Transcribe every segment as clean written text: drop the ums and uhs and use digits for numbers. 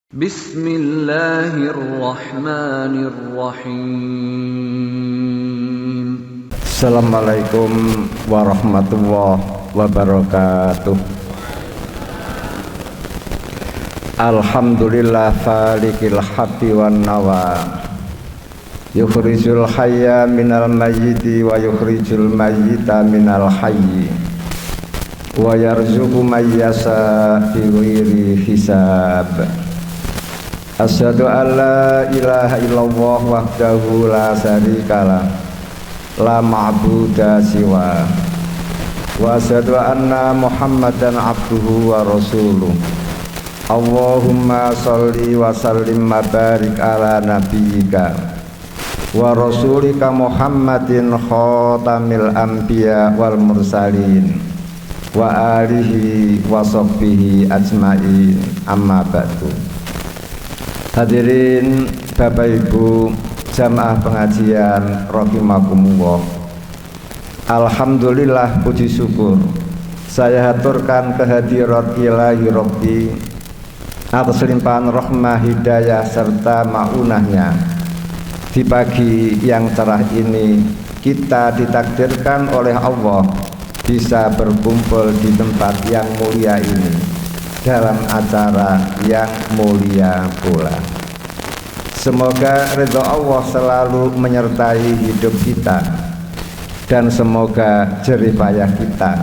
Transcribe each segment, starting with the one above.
Bismillahirrahmanirrahim. Assalamualaikum warahmatullahi wabarakatuh. Alhamdulillah falikil habbi wan nawa, yukhrijul hayya minal mayyiti wa yukhrijul mayyita minal hayyi, wa yarzuqu may yasha bighairi hisab. Asyhadu an la ilaha illallah wahdahu la syarikalah, la ma'buda siwa, wa asyhadu anna Muhammadan abduhu wa rasuluh. Allahumma sholli wa sallim wa barik ala nabiyyika wa rasulika Muhammadin khatamil anbiya wal mursalin wa alihi wa sahbihi ajmain, amma ba'du. Hadirin Bapak Ibu jamaah pengajian rahimakumullah, alhamdulillah, puji syukur saya haturkan kehadirat ilahi Rabbi atas limpahan rahmah, hidayah serta maunahnya. Di pagi yang cerah ini kita ditakdirkan oleh Allah bisa berkumpul di tempat yang mulia ini dalam acara yang mulia pula. Semoga ridha Allah selalu menyertai hidup kita, dan semoga jerih payah kita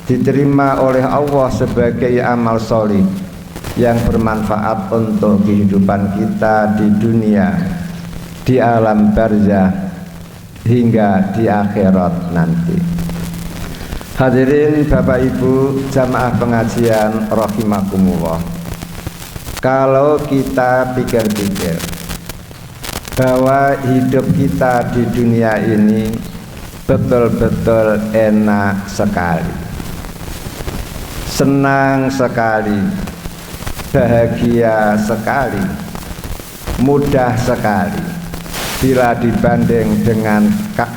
diterima oleh Allah sebagai amal sholih yang bermanfaat untuk kehidupan kita di dunia, di alam barzah, hingga di akhirat nanti. Hadirin Bapak Ibu jamaah pengajian rahimakumullah, kalau kita pikir-pikir bahwa hidup kita di dunia ini betul-betul enak sekali, senang sekali, bahagia sekali, mudah sekali bila dibanding dengan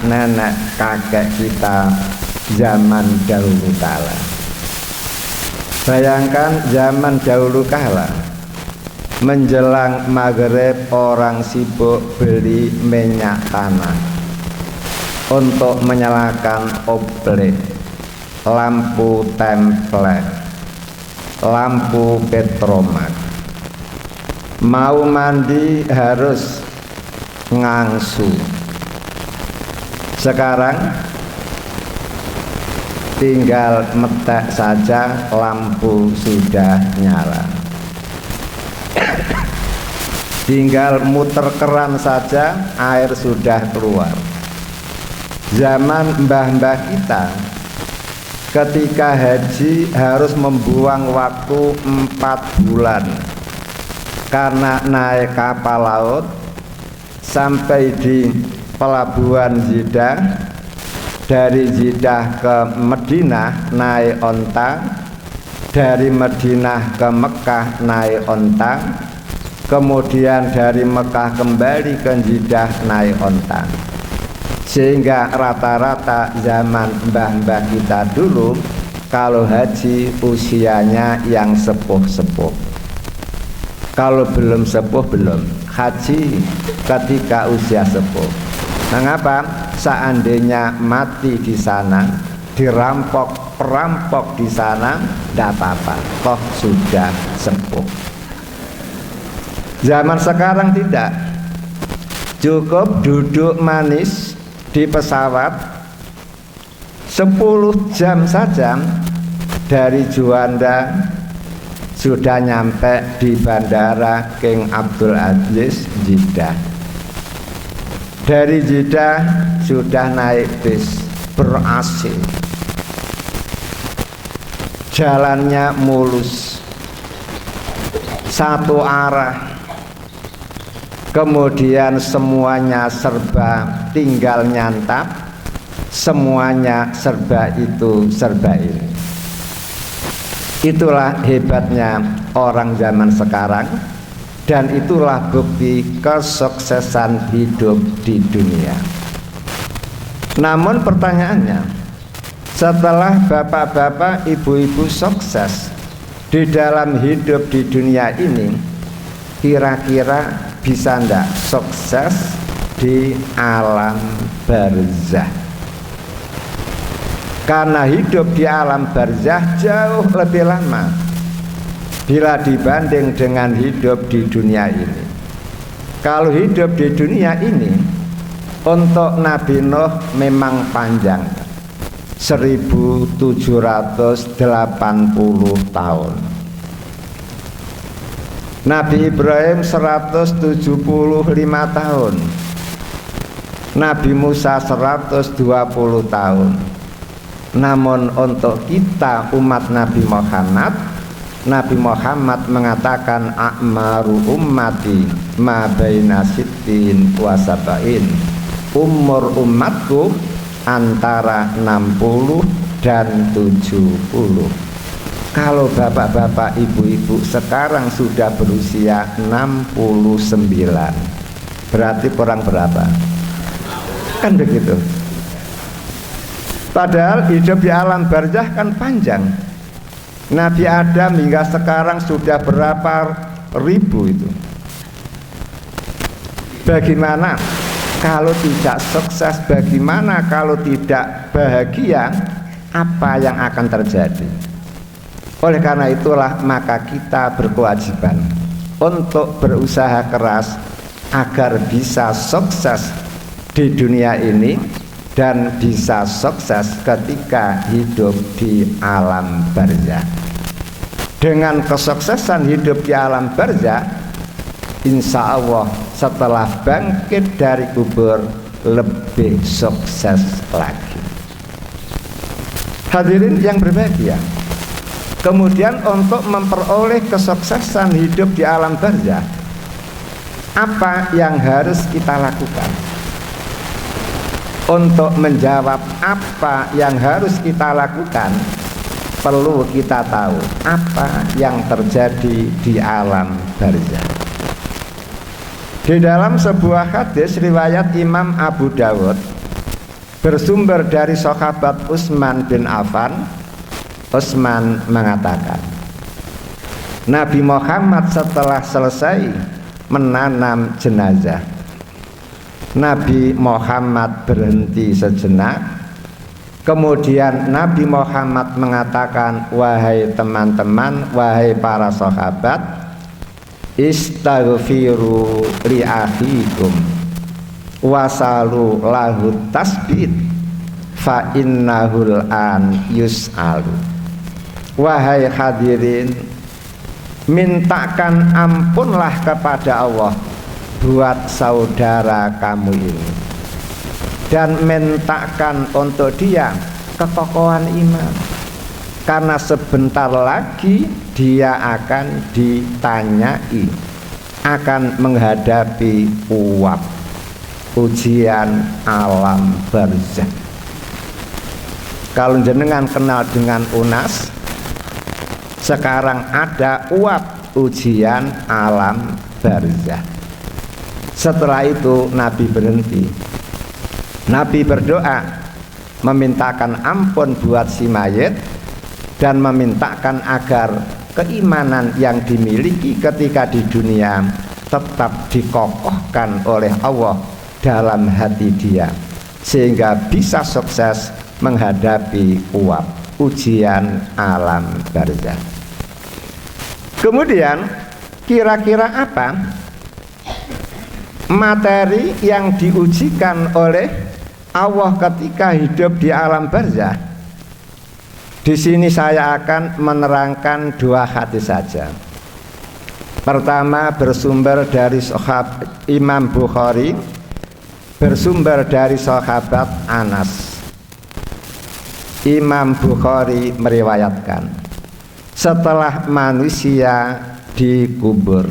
nenek kakek kita zaman dahulu kala. Bayangkan zaman dahulu kala, menjelang maghrib orang sibuk beli minyak tanah untuk menyalakan oblek, lampu templek, lampu petromak. Mau mandi harus ngangsu. Sekarang tinggal metek saja, lampu sudah nyala. Tinggal muter keran saja, air sudah keluar. Zaman mbah-mbah kita ketika haji harus membuang waktu 4 bulan karena naik kapal laut sampai di pelabuhan Jeddah. Dari Jeddah ke Madinah naik onta, dari Madinah ke Mekah naik onta, kemudian dari Mekah kembali ke Jeddah naik onta. Sehingga rata-rata zaman mbah-mbah kita dulu kalau haji usianya yang sepuh-sepuh. Kalau belum sepuh belum haji ketika usia sepuh. Mengapa? Seandainya mati di sana, dirampok perampok di sana, tidak apa-apa, toh sudah sepuh. Zaman sekarang tidak, cukup duduk manis di pesawat 10 jam saja dari Juanda sudah nyampe di bandara King Abdul Aziz Jeddah. Dari Jeddah sudah naik bis ber-AC, jalannya mulus, satu arah, kemudian semuanya serba tinggal nyantap, semuanya serba itu serba ini. Itulah hebatnya orang zaman sekarang, dan itulah bukti kesuksesan hidup di dunia. Namun pertanyaannya, Setelah bapak-bapak, ibu-ibu sukses di dalam hidup di dunia ini, kira-kira bisa ndak sukses di alam barzah? Karena hidup di alam barzah jauh lebih lama bila dibanding dengan hidup di dunia ini. Kalau hidup di dunia ini untuk Nabi Nuh memang panjang, 1780 tahun. Nabi Ibrahim 175 tahun. Nabi Musa 120 tahun. Namun untuk kita umat Nabi Muhammad mengatakan a'maru ummati ma baina sittin wa sab'in. Umur umatku antara 60 dan 70. Kalau bapak-bapak, ibu-ibu sekarang sudah berusia 69, berarti kurang berapa? Kan begitu. Padahal hidup di alam barzah kan panjang. Nabi Adam hingga sekarang sudah berapa ribu itu. Bagaimana kalau tidak sukses? Bagaimana kalau tidak bahagia? Apa yang akan terjadi? Oleh karena itulah maka kita berkewajiban untuk berusaha keras agar bisa sukses di dunia ini dan bisa sukses ketika hidup di alam barzah. Dengan kesuksesan hidup di alam barzah, insya Allah setelah bangkit dari kubur lebih sukses lagi. Hadirin yang berbahagia, kemudian untuk memperoleh kesuksesan hidup di alam barzah, apa yang harus kita lakukan? Untuk menjawab apa yang harus kita lakukan, perlu kita tahu apa yang terjadi di alam barzah. Di dalam sebuah hadis riwayat Imam Abu Dawud bersumber dari sahabat Utsman bin Affan, Utsman mengatakan, Nabi Muhammad setelah selesai menanam jenazah, Nabi Muhammad berhenti sejenak. Kemudian Nabi Muhammad mengatakan, wahai teman-teman, wahai para sahabat, istaghfiru li akhikum wasalu lahu tasbit fa innahul an yus'alu. Wahai hadirin, mintakan ampunlah kepada Allah buat saudara kamu ini, dan mintakan untuk dia kekokohan iman, karena sebentar lagi dia akan ditanyai, akan menghadapi uap, ujian alam barzah. Kalau jenengan kenal dengan UNAS, sekarang ada uap ujian alam barzah. Setelah itu Nabi berhenti. Nabi berdoa memintakan ampun buat si mayit dan memintakan agar keimanan yang dimiliki ketika di dunia tetap dikokohkan oleh Allah dalam hati dia, sehingga bisa sukses menghadapi uap ujian alam barzah. Kemudian kira-kira apa materi yang diujikan oleh Allah ketika hidup di alam barzah? Di sini saya akan menerangkan dua hadis saja. Pertama bersumber dari sahabat Imam Bukhari, bersumber dari sahabat Anas. Imam Bukhari meriwayatkan, setelah manusia dikubur,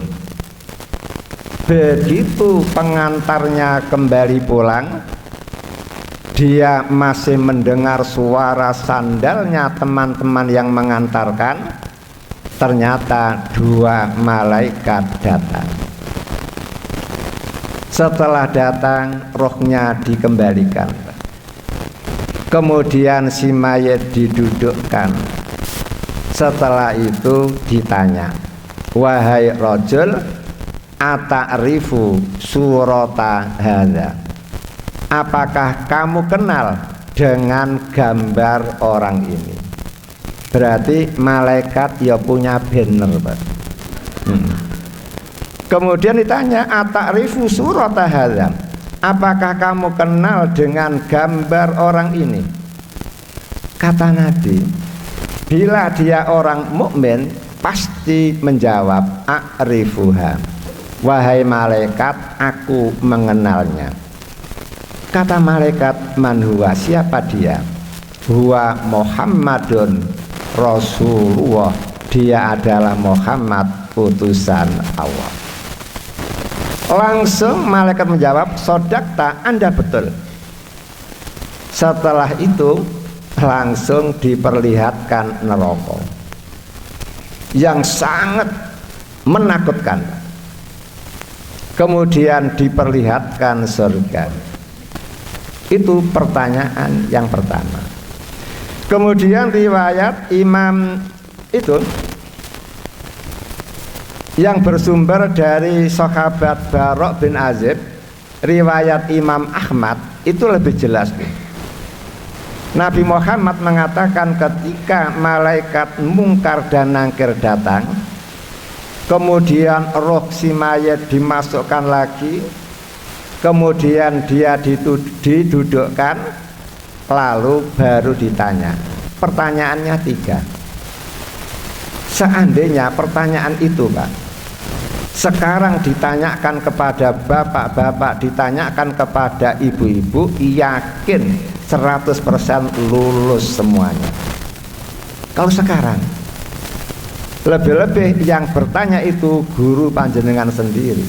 begitu pengantarnya kembali pulang, dia masih mendengar suara sandalnya teman-teman yang mengantarkan. Ternyata dua malaikat datang. Setelah datang, rohnya dikembalikan. Kemudian si mayit didudukkan. Setelah itu ditanya, wahai rajul, ata'rifu surata hadza, apakah kamu kenal dengan gambar orang ini? Berarti malaikat ya punya banner, Pak. Kemudian ditanya, ata'rifu surata hadza, apakah kamu kenal dengan gambar orang ini? Kata Nabi, bila dia orang mukmin pasti menjawab, a'rifuha, wahai malaikat, aku mengenalnya. Kata malaikat, man huwa, siapa dia? Huwa Muhammadun Rasulullah, dia adalah Muhammad utusan Allah. Langsung malaikat menjawab, sodakta, Anda betul. Setelah itu langsung diperlihatkan neraka yang sangat menakutkan. Kemudian diperlihatkan surga. Itu pertanyaan yang pertama. Kemudian riwayat Imam itu yang bersumber dari sahabat Barok bin Azib, riwayat Imam Ahmad itu lebih jelas nih. Nabi Muhammad mengatakan ketika malaikat mungkar dan nangkir datang, kemudian roh si mayat dimasukkan lagi, kemudian dia didudukkan, lalu baru ditanya. Pertanyaannya 3. Seandainya pertanyaan itu, Pak, sekarang ditanyakan kepada bapak-bapak, ditanyakan kepada ibu-ibu, yakin 100% lulus semuanya. Kalau sekarang lebih-lebih yang bertanya itu guru panjenengan sendiri,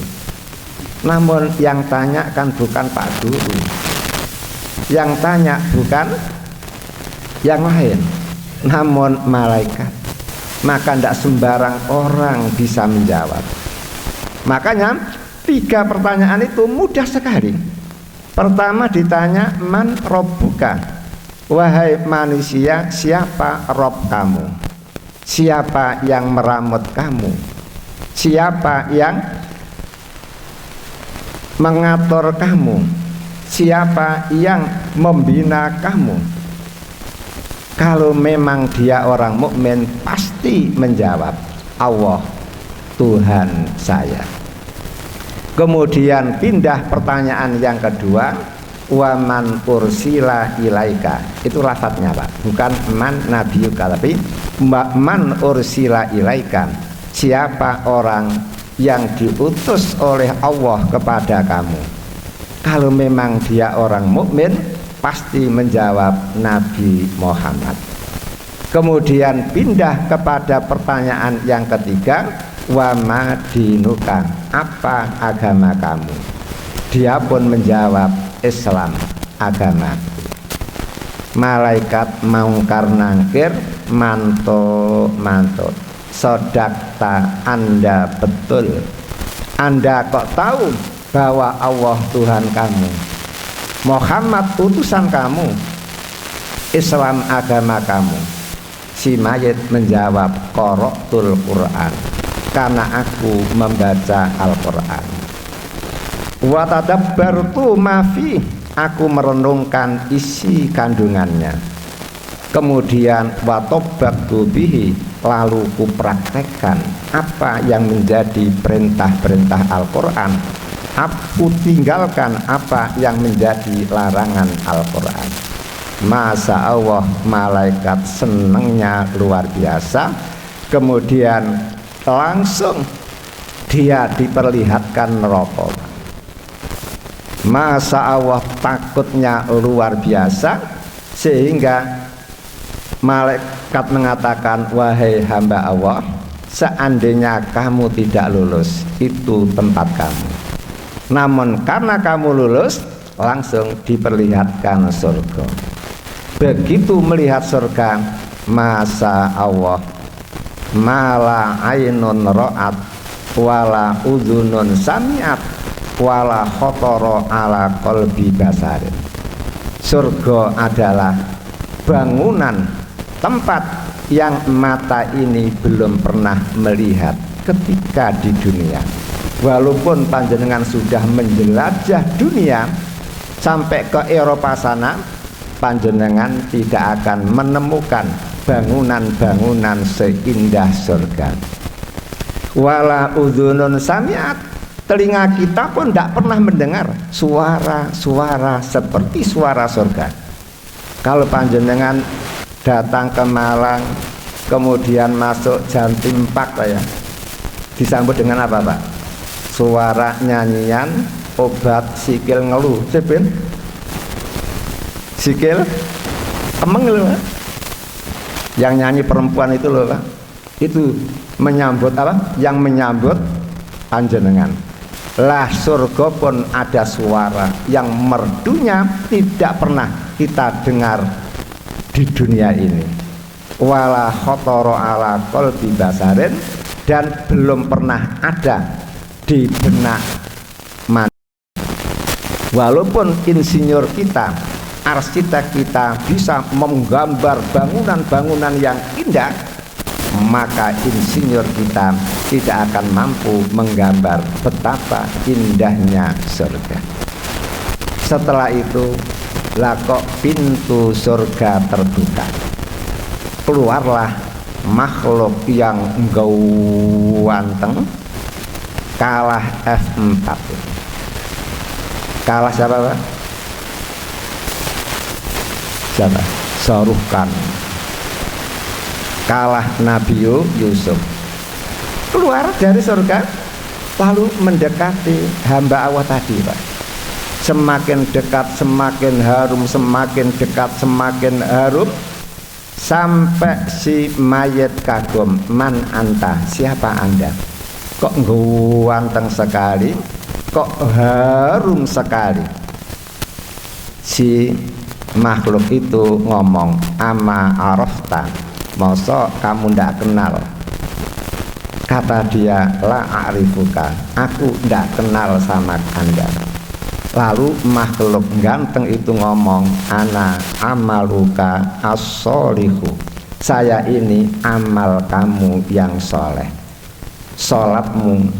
namun yang tanya kan bukan Pak Guru, yang tanya bukan yang lain, namun malaikat. Maka tidak sembarang orang bisa menjawab. Makanya 3 pertanyaan itu mudah sekali. Pertama ditanya, man robbuka, wahai manusia, siapa Rob kamu? Siapa yang meramut kamu? Siapa yang mengatur kamu? Siapa yang membina kamu? Kalau memang dia orang mukmin pasti menjawab, Allah, Tuhan saya. Kemudian pindah pertanyaan yang kedua, waman ursila ilaika. Itu lafadznya, Pak, bukan man nabiyuka, tapi man ursila ilaika. Siapa orang yang diutus oleh Allah kepada kamu? Kalau memang dia orang mukmin pasti menjawab Nabi Muhammad. Kemudian pindah kepada pertanyaan yang ketiga, wa ma dinuka, apa agama kamu? Dia pun menjawab, Islam, agama. Malaikat mungkar nangkir, manto, sodakta, Anda betul. Anda kok tahu bahwa Allah Tuhan kamu, Muhammad utusan kamu, Islam agama kamu? Si mayit menjawab, qara'tul Quran, karena aku membaca Al-Quran. Wa tadabbartu ma fi, aku merenungkan isi kandungannya. Kemudian wa tabbatu bihi, lalu kupraktekkan apa yang menjadi perintah-perintah Al-Quran. Aku tinggalkan apa yang menjadi larangan Al-Quran. Masa Allah, malaikat senangnya luar biasa. Kemudian langsung dia diperlihatkan neraka. Masa Allah takutnya luar biasa, sehingga malaikat mengatakan, wahai hamba Allah, seandainya kamu tidak lulus, itu tempat kamu. Namun karena kamu lulus, langsung diperlihatkan surga. Begitu melihat surga, masa Allah, mala ainun ra'at, wala udhunun sami'at, wala khotoro ala qalbi basarin. Surga adalah bangunan tempat yang mata ini belum pernah melihat ketika di dunia. Walaupun panjenengan sudah menjelajah dunia sampai ke Eropa sana, panjenengan tidak akan menemukan bangunan-bangunan seindah surga. Wala udhunun sami'at, telinga kita pun tidak pernah mendengar suara-suara seperti suara surga. Kalau panjenengan datang ke Malang, kemudian masuk Jantimpak ya, disambut dengan apa Pak? Suara nyanyian obat sikil ngeluh, cepin sikil emeng loh Pak. Yang nyanyi perempuan itu loh Pak, itu menyambut apa? Yang menyambut panjenengan. Lah surga pun ada suara yang merdunya tidak pernah kita dengar di dunia ini. Wala khotoro ala qalbi basarin, dan belum pernah ada di benak manusia. Walaupun insinyur kita, arsitek kita bisa menggambar bangunan-bangunan yang indah, maka insinyur kita tidak akan mampu menggambar betapa indahnya surga. Setelah itu, lah kok pintu surga terbuka, keluarlah makhluk yang ganteng, kalah F4. Kalah siapa Pak? Siapa? Saruhkan. Kalah Nabi Yusuf. Keluar dari surga, lalu mendekati hamba Allah tadi Pak. Semakin dekat semakin harum, semakin dekat semakin harum, sampai si mayat kagum, man anta, siapa anda? Kok ganteng sekali, kok harum sekali. Si makhluk itu ngomong, ama arafta, masa kamu ndak kenal? Kata dia, la a'rifuka, aku ndak kenal sama anda. Lalu makhluk ganteng itu ngomong, ana amaluka as-solihu, saya ini amal kamu yang soleh. Sholatmu,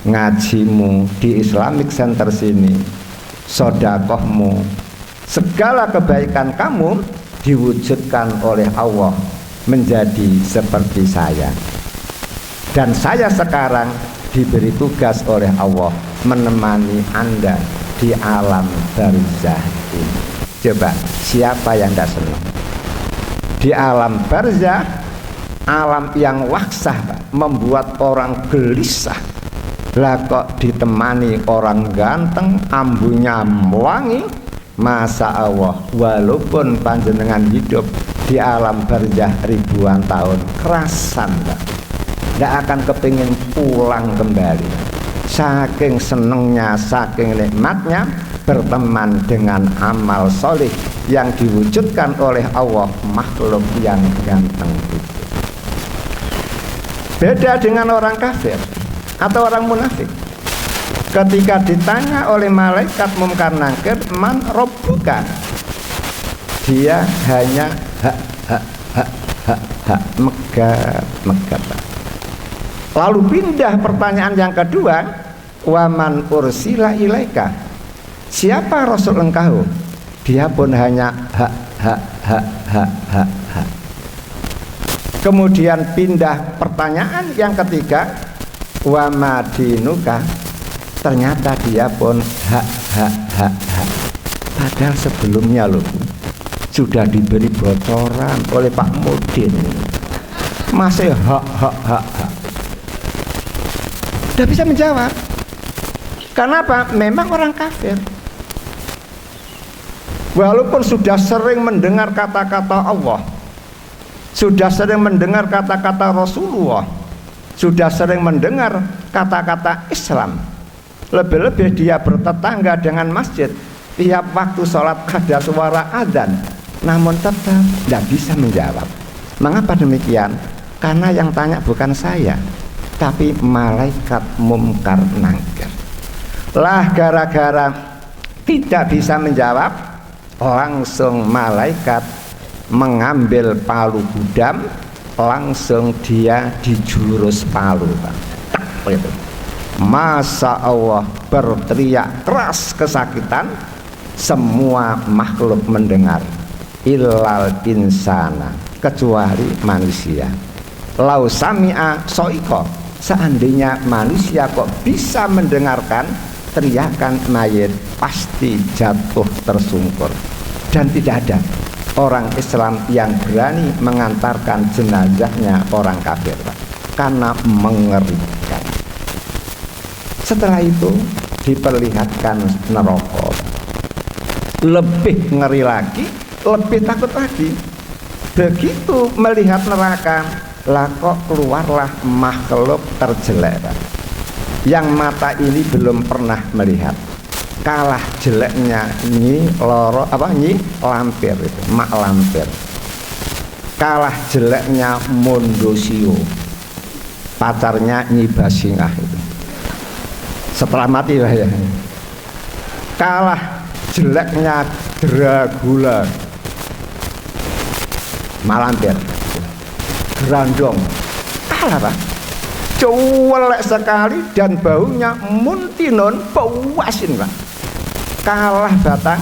ngajimu di Islamic Center sini, sodakohmu, segala kebaikan kamu diwujudkan oleh Allah menjadi seperti saya. Dan saya sekarang diberi tugas oleh Allah menemani anda di alam barzah ini. Coba siapa yang tidak senang? Di alam barzah, alam yang waksah Pak, membuat orang gelisah. Lah kok ditemani orang ganteng, ambunya wangi, masa Allah. Walaupun panjenengan hidup di alam barzah ribuan tahun, kerasan Pak, tidak akan kepingin pulang kembali. Saking senengnya, saking nikmatnya berteman dengan amal soleh yang diwujudkan oleh Allah makhluk yang ganteng itu. Beda dengan orang kafir atau orang munafik. Ketika ditanya oleh malaikat Munkar Nakir, man robbuka, dia hanya megap. Lalu pindah pertanyaan yang kedua, waman ursila ilaika, siapa rasul engkau? Dia pun hanya Kemudian pindah pertanyaan yang ketiga, wama dinuka, ternyata dia pun padahal sebelumnya loh sudah diberi bocoran oleh Pak Mudin, masih tidak bisa menjawab. Kenapa? Memang orang kafir. Walaupun sudah sering mendengar kata-kata Allah, sudah sering mendengar kata-kata Rasulullah, sudah sering mendengar kata-kata Islam, lebih-lebih dia bertetangga dengan masjid, tiap waktu sholat ada suara adzan, namun tetap tidak bisa menjawab. Mengapa demikian? Karena yang tanya bukan saya, tapi malaikat Munkar Nakir. Lah gara-gara tidak bisa menjawab, langsung malaikat mengambil palu gudam, langsung dia dijurus palu, Pak. Gitu. Masa Allah berteriak keras kesakitan, semua makhluk mendengar, illal insana, kecuali manusia. Lau sami'a soiko, seandainya manusia kok bisa mendengarkan teriakan mayit, pasti jatuh tersungkur. Dan tidak ada orang Islam yang berani mengantarkan jenazahnya orang kafir, Pak, karena mengerikan. Setelah itu diperlihatkan neraka, lebih ngeri lagi, lebih takut lagi. Begitu melihat neraka, lah kok keluarlah makhluk terjelek, Pak, yang mata ini belum pernah melihat. Kalah jeleknya Nyi Loro Nyi Lampir itu, Mak Lampir. Kalah jeleknya Mondosio, pacarnya Nyi Basingah itu. Setelah mati lah ya. Kalah jeleknya Dragula, Mak Lampir. Grandong kalah, Pak. Cuwelek sekali dan baunya muntinon, bau asin, Pak. Kalah batang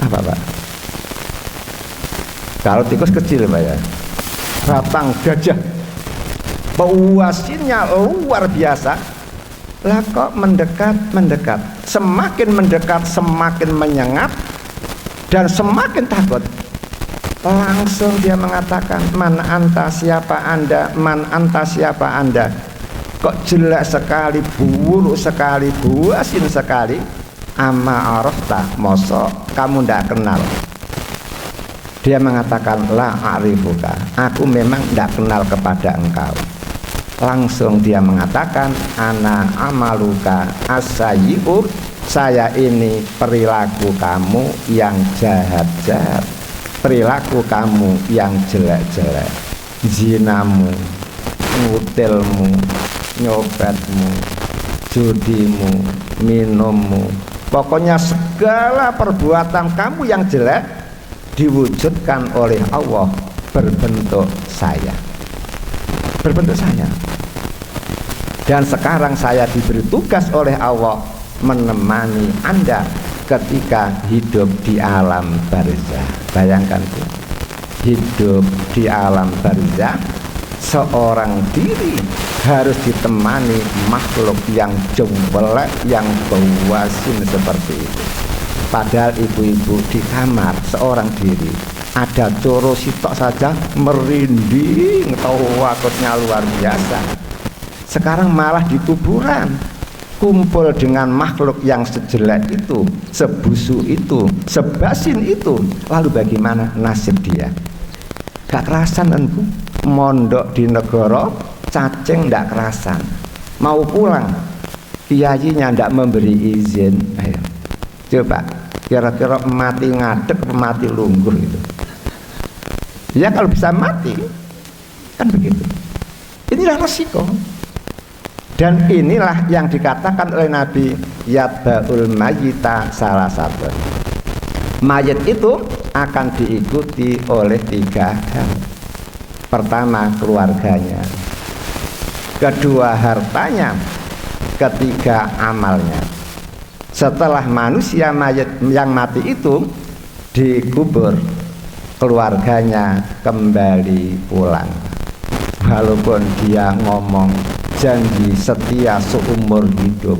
apa, Pak? Kalau tikus kecil, Pak ya. Batang gajah, bau asinnya luar biasa. Lah kok mendekat, semakin mendekat semakin menyengat dan semakin takut. Langsung dia mengatakan, man anta, siapa anda, man anta, siapa anda. Kok jelek sekali, buruk sekali, buasin sekali. Ama arafta, mosok kamu ndak kenal. Dia mengatakan, la a'rifuka, aku memang ndak kenal kepada engkau. Langsung dia mengatakan, ana amaluka asayyi'u, saya ini perilaku kamu yang jahat-jahat, perilaku kamu yang jelek-jelek, zinamu, ngutilmu, nyopetmu, judimu, minummu, pokoknya segala perbuatan kamu yang jelek diwujudkan oleh Allah berbentuk saya, berbentuk saya. Dan sekarang saya diberi tugas oleh Allah menemani Anda ketika hidup di alam barzah. Bayangkan tuh, hidup di alam barzah, seorang diri harus ditemani makhluk yang jembelek, yang bawasin seperti itu. Padahal ibu-ibu di kamar seorang diri, ada coro sitok saja merinding, takutnya luar biasa. Sekarang malah di kuburan kumpul dengan makhluk yang sejelek itu, sebusuk itu, sebasin itu. Lalu bagaimana nasib dia? Gak kerasan kan, Bu? Mondok di negara cacing ndak kerasan, mau pulang kiainya ndak memberi izin. Ayo coba, kira-kira mati ngadeg atau mati lungguh itu? Ya kalau bisa mati kan begitu. Inilah resiko. Dan inilah yang dikatakan oleh Nabi, yatba'ul mayyita salah satu. Mayit itu akan diikuti oleh 3 hal. Pertama, keluarganya. Kedua, hartanya. Ketiga, amalnya. Setelah manusia mayit yang mati itu dikubur, keluarganya kembali pulang. Walaupun dia ngomong janji setia seumur hidup,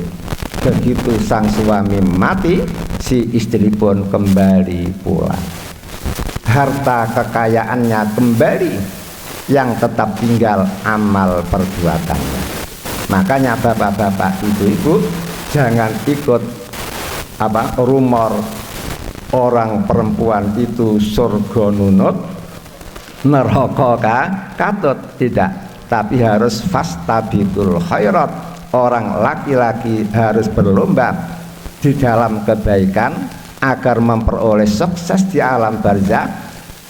begitu sang suami mati, si istri pun kembali pulang. Harta kekayaannya kembali, yang tetap tinggal amal perbuatannya. Makanya bapak-bapak, ibu-ibu, jangan ikut rumor orang perempuan itu surga nunut, neraka katut. Tidak. Tapi harus fastabiqul khairat. Orang laki-laki harus berlomba di dalam kebaikan agar memperoleh sukses di alam barzakh.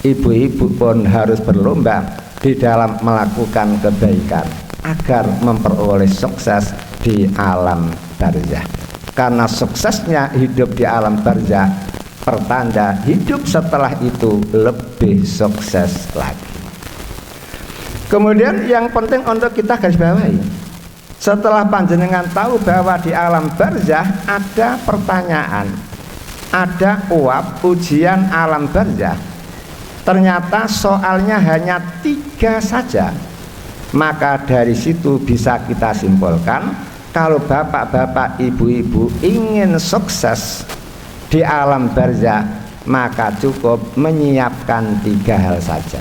Ibu-ibu pun harus berlomba di dalam melakukan kebaikan agar memperoleh sukses di alam barzakh. Karena suksesnya hidup di alam barzah pertanda hidup setelah itu lebih sukses lagi. Kemudian yang penting untuk kita garis bawahi, setelah panjenengan tahu bahwa di alam barzah ada pertanyaan, ada uap ujian alam barzah, ternyata soalnya hanya 3 saja, maka dari situ bisa kita simpulkan kalau bapak-bapak, ibu-ibu ingin sukses di alam barzah, maka cukup menyiapkan 3 hal saja.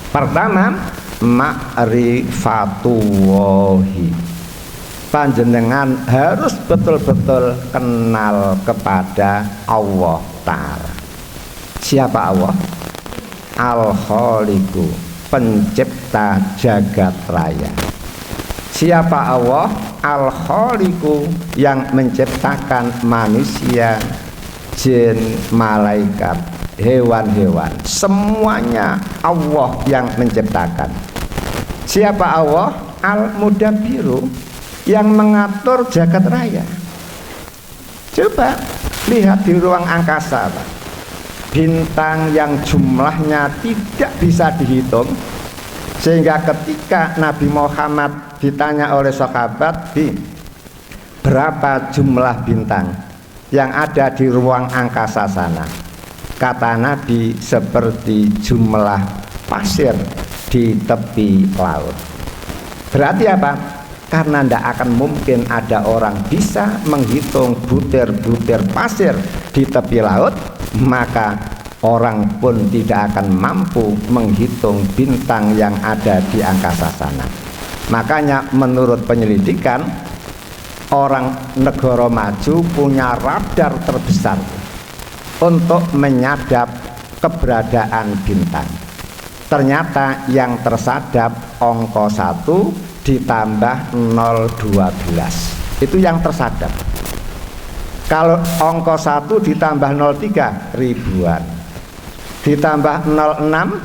Pertama, ma'rifatullahi. Panjenengan harus betul-betul kenal kepada Allah Ta'ala. Siapa Allah? Al-Khaliqu, pencipta jagat raya. Siapa Allah? Al-Khaliqu, yang menciptakan manusia, jin, malaikat, hewan-hewan, semuanya Allah yang menciptakan. Siapa Allah? Al-Mudabbiru, yang mengatur jagat raya. Coba lihat di ruang angkasa, Pak. Bintang yang jumlahnya tidak bisa dihitung, sehingga ketika Nabi Muhammad ditanya oleh sahabat, berapa jumlah bintang yang ada di ruang angkasa sana? Kata Nabi, seperti jumlah pasir di tepi laut. Berarti apa? Karena tidak akan mungkin ada orang bisa menghitung butir-butir pasir di tepi laut, maka orang pun tidak akan mampu menghitung bintang yang ada di angkasa sana. Makanya menurut penyelidikan, orang negara maju punya radar terbesar untuk menyadap keberadaan bintang. Ternyata yang tersadap angka 1 ditambah 012, itu yang tersadap. Kalau angka 1 ditambah 03 ribuan, ditambah 06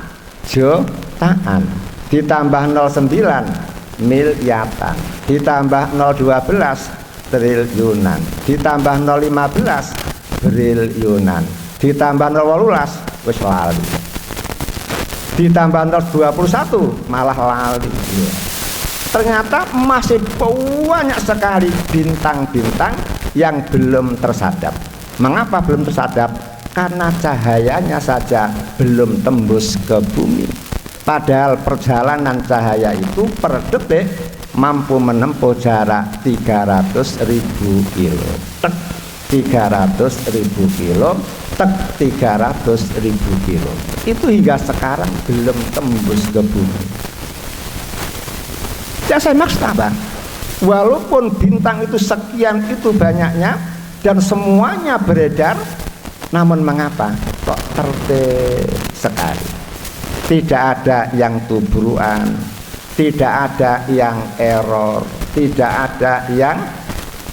jutaan, ditambah 09 miliaran, ditambah 012 triliunan, ditambah 015 triliunan, ditambah 018 wis lali, ditambah 021 malah lali. Ternyata masih banyak sekali bintang-bintang yang belum tersadap. Mengapa belum tersadap? Karena cahayanya saja belum tembus ke bumi. Padahal perjalanan cahaya itu per detik mampu menempuh jarak 300.000 kilo. 300.000 kilo, 300.000 kilo. Itu hingga sekarang belum tembus ke bumi. Ya, saya maksud apa? Walaupun bintang itu sekian itu banyaknya dan semuanya beredar, namun mengapa kok tertib sekali? Tidak ada yang tubruan, tidak ada yang error, tidak ada yang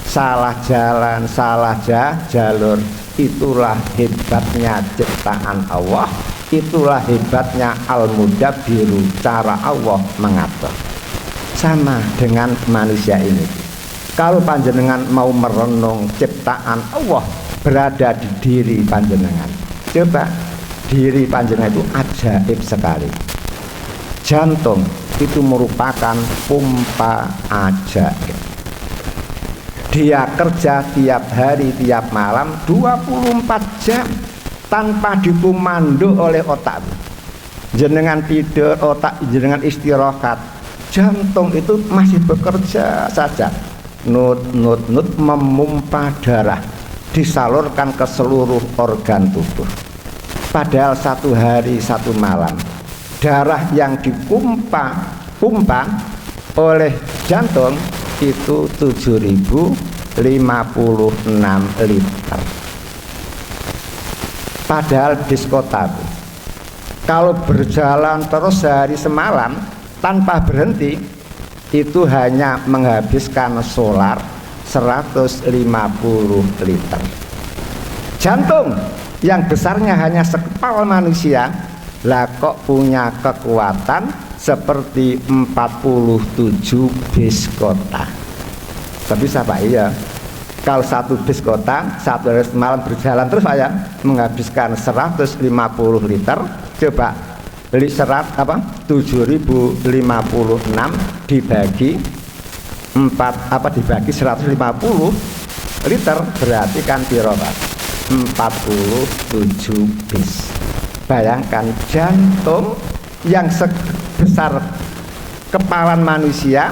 salah jalan, salah jalur. Itulah hebatnya ciptaan Allah, itulah hebatnya Al-Mudabbiru, cara Allah mengatur. Sama dengan manusia ini. Kalau panjenengan mau merenung ciptaan Allah berada di diri panjenengan, coba diri panjenengan itu ajaib sekali. Jantung itu merupakan pompa ajaib. Dia kerja tiap hari, tiap malam 24 jam tanpa dikomando oleh otak. Jenengan tidur, otak jenengan istirahat, jantung itu masih bekerja saja, nut memompa darah, disalurkan ke seluruh organ tubuh. Padahal 1 hari 1 malam darah yang dipompa oleh jantung itu 7.056 liter. Padahal diskotaku kalau berjalan terus sehari semalam tanpa berhenti itu hanya menghabiskan solar 150 liter. Jantung yang besarnya hanya sekepal manusia lah kok punya kekuatan seperti 47 bis kota. Tapi siapa iya? Kalau satu bis kota, satu hari malam berjalan terus saya menghabiskan 150 liter. Coba beli 7.056 dibagi 4 dibagi 150 liter berarti kan piro Pak? 47 bis. Bayangkan jantung yang sebesar kepalan manusia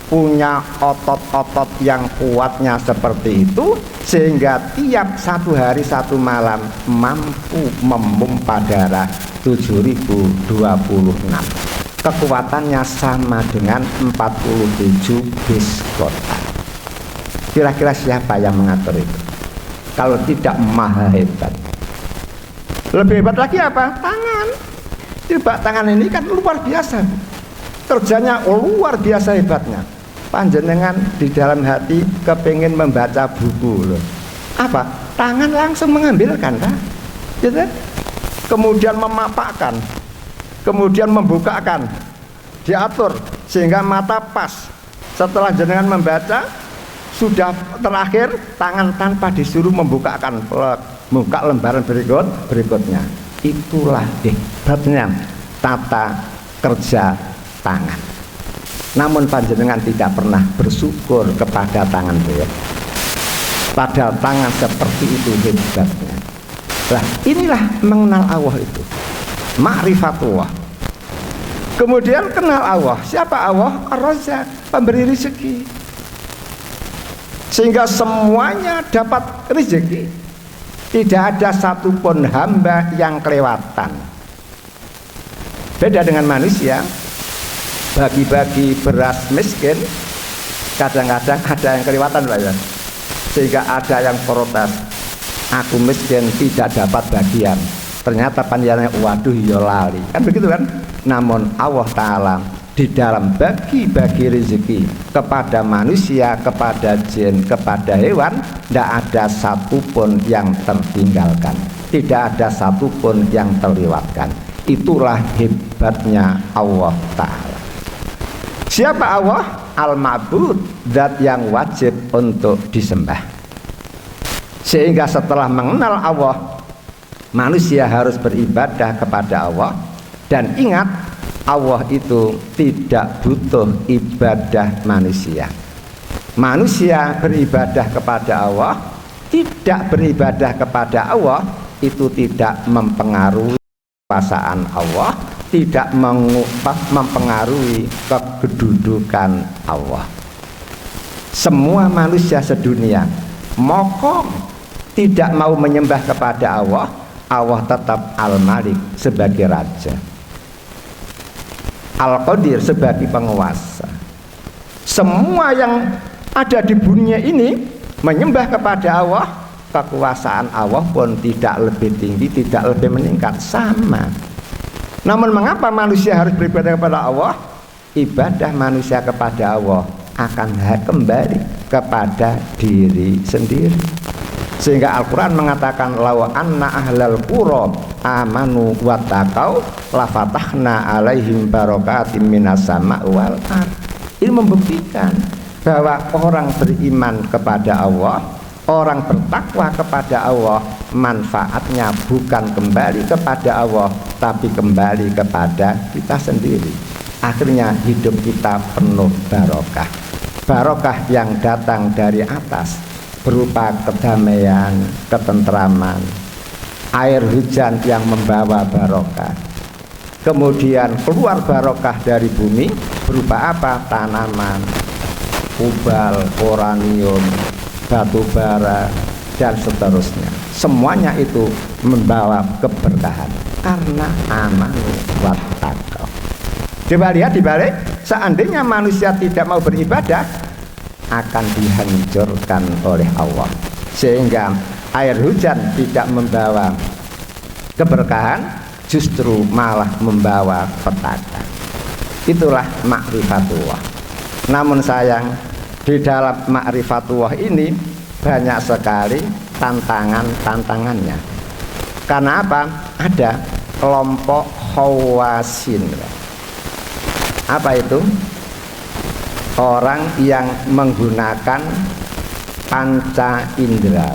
punya otot-otot yang kuatnya seperti itu, sehingga tiap satu hari satu malam mampu memompa darah 7.026. Kekuatannya sama dengan 47 bis kota. Kira-kira siapa yang mengatur itu? Kalau tidak maha hebat. Lebih hebat lagi apa? Tangan. Coba tangan ini kan luar biasa. Kerjanya luar biasa hebatnya. Panjenengan di dalam hati kepingin membaca buku loh. Apa? Tangan langsung mengambilkan kan? Gitu? Kemudian memapakkan, kemudian membukakan, diatur sehingga mata pas. Setelah jenengan membaca, sudah terakhir tangan tanpa disuruh membuka lembaran berikutnya. Itulah hebatnya tata kerja tangan. Namun panjenengan tidak pernah bersyukur kepada tangan beliau. Padahal tangan seperti itu hebatnya. Nah, inilah mengenal Allah itu, ma'rifatullah. Kemudian kenal Allah. Siapa Allah? Ar-Razzaq, pemberi rezeki. Sehingga semuanya dapat rezeki. Tidak ada satupun hamba yang kelewatan. Beda dengan manusia, bagi-bagi beras miskin, kadang-kadang ada yang kelewatan Pak ya. Sehingga ada yang protes, aku miskin tidak dapat bagian. Ternyata panjenengan waduh ya lali. Kan begitu kan? Namun Allah Ta'ala di dalam bagi-bagi rezeki kepada manusia, kepada jin, kepada hewan, tidak ada satupun yang tertinggalkan, tidak ada satupun yang terlewatkan. Itulah hebatnya Allah Ta'ala. Siapa Allah? Al-Ma'bud, zat yang wajib untuk disembah. Sehingga setelah mengenal Allah, manusia harus beribadah kepada Allah. Dan ingat, Allah itu tidak butuh ibadah manusia. Manusia beribadah kepada Allah, tidak beribadah kepada Allah, itu tidak mempengaruhi kekuasaan Allah, tidak mempengaruhi kedudukan Allah. Semua manusia sedunia mokong tidak mau menyembah kepada Allah, Allah tetap Al-Malik sebagai raja, Al-Qadir sebagai penguasa. Semua yang ada di dunia ini menyembah kepada Allah, kekuasaan Allah pun tidak lebih tinggi, tidak lebih meningkat, sama. Namun mengapa manusia harus beribadah kepada Allah? Ibadah manusia kepada Allah akan kembali kepada diri sendiri. Sehingga Al-Quran mengatakan, law anna ahlal qura amanu wattaqau lafatahna alaihim barakatim minas sama' wal ard. Ini membuktikan bahwa orang beriman kepada Allah, orang bertakwa kepada Allah, manfaatnya bukan kembali kepada Allah, tapi kembali kepada kita sendiri. Akhirnya hidup kita penuh barokah. Barokah yang datang dari atas berupa kedamaian, ketentraman, air hujan yang membawa barokah. Kemudian keluar barokah dari bumi berupa apa? Tanaman, kubal, uranium, batu bara, dan seterusnya. Semuanya itu membawa keberkahan karena amanu wattaqau. Coba lihat di balik, seandainya manusia tidak mau beribadah, akan dihancurkan oleh Allah, sehingga air hujan tidak membawa keberkahan, justru malah membawa petaka. Itulah ma'rifatullah. Namun sayang, di dalam ma'rifatullah ini banyak sekali tantangannya. Karena apa? Ada kelompok khawasin. Apa itu? Orang yang menggunakan panca indera.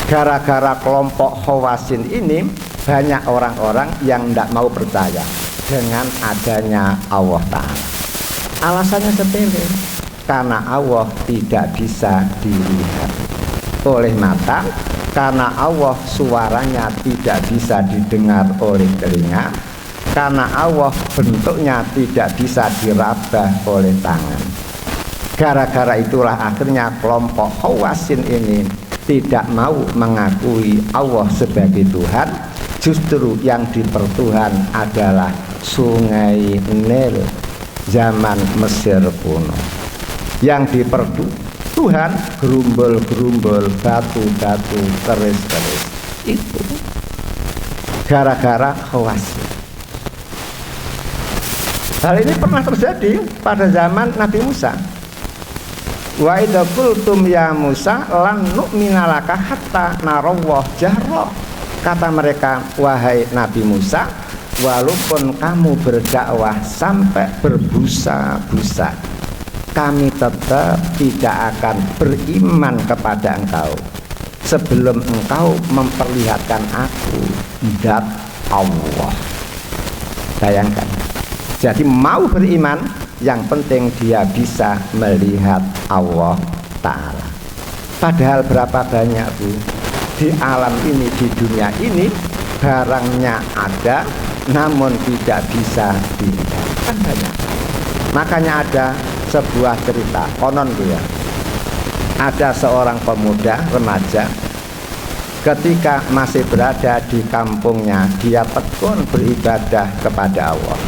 Gara-gara kelompok Khawasin ini banyak orang-orang yang tidak mau percaya dengan adanya Allah Ta'ala. Alasannya sepele, karena Allah tidak bisa dilihat oleh mata, karena Allah suaranya tidak bisa didengar oleh telinga, karena Allah bentuknya tidak bisa diraba oleh tangan. Gara-gara itulah akhirnya kelompok Khawasin ini tidak mau mengakui Allah sebagai Tuhan. Justru yang dipertuhan adalah sungai Nil zaman Mesir kuno. Yang dipertuhan gerumbul-gerumbul, batu-batu, keris-keris. Itu gara-gara Khawasin. Hal ini pernah terjadi pada zaman Nabi Musa. Wa idza qultum ya Musa lan nu'mina laka hatta narawah jahra. Kata mereka, wahai Nabi Musa, walaupun kamu berdakwah sampai berbusa-busa, kami tetap tidak akan beriman kepada engkau sebelum engkau memperlihatkan aku zat Allah. Bayangkan. Jadi mau beriman, yang penting dia bisa melihat Allah Ta'ala. Padahal berapa banyak, Bu, di alam ini, di dunia ini, barangnya ada namun tidak bisa dilihat. Kan banyak. Makanya ada sebuah cerita konon, Bu, ya. Ada seorang pemuda remaja, ketika masih berada di kampungnya, dia tekun beribadah kepada Allah,